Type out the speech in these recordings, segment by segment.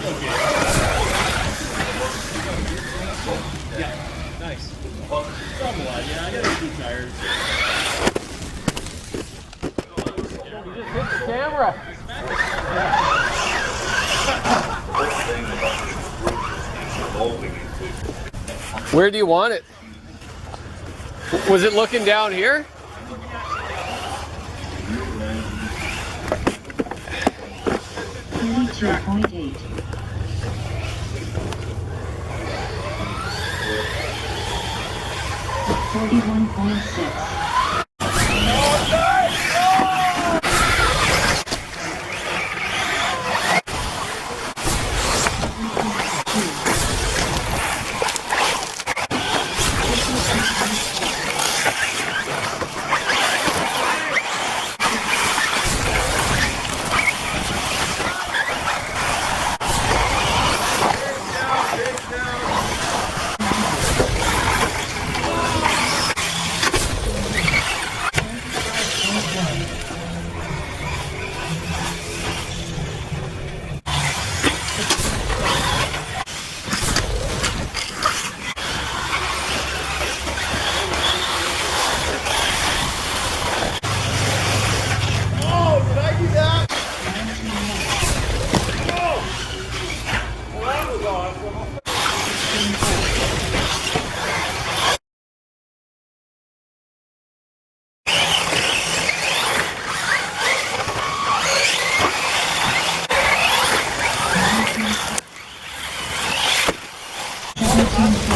Yeah, nice. Somewhat, yeah, I got a few tires. You just hit the camera. Where do you want it? Was it looking down here? .8. 41.6.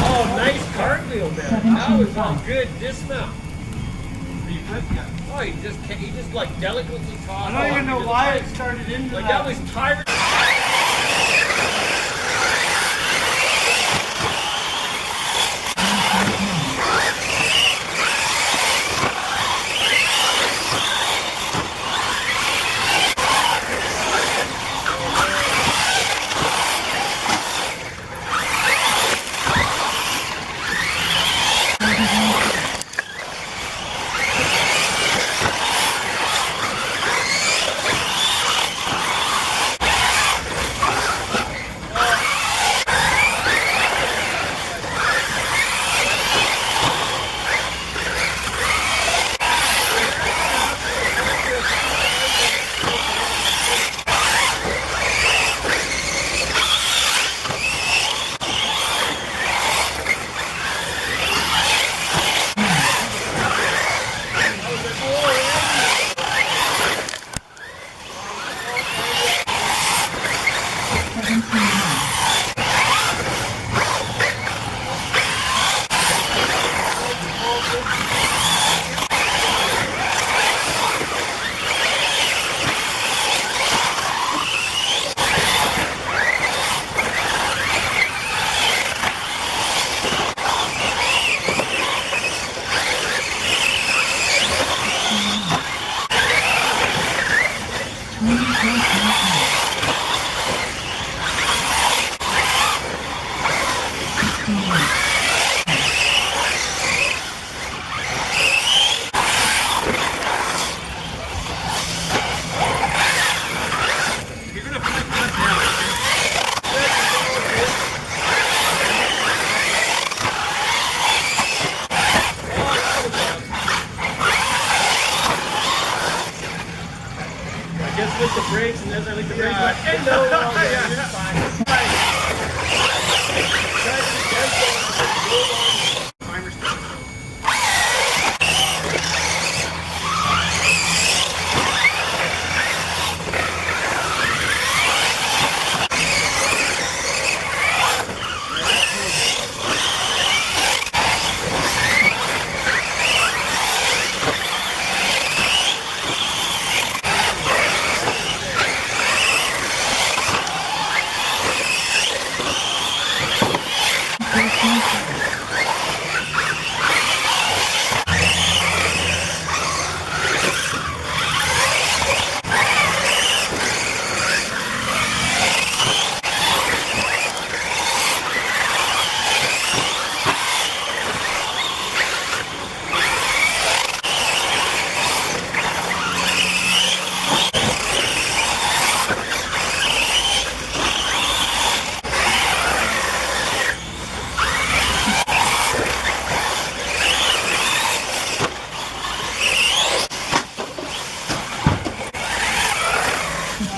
Oh, nice cartwheel there. That was a good dismount. Oh, he just like delicately tossed. I don't even know why it started into like that. that was tired. With the brakes, and then I like the brakes. And no, yeah, you're fine.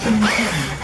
Nice.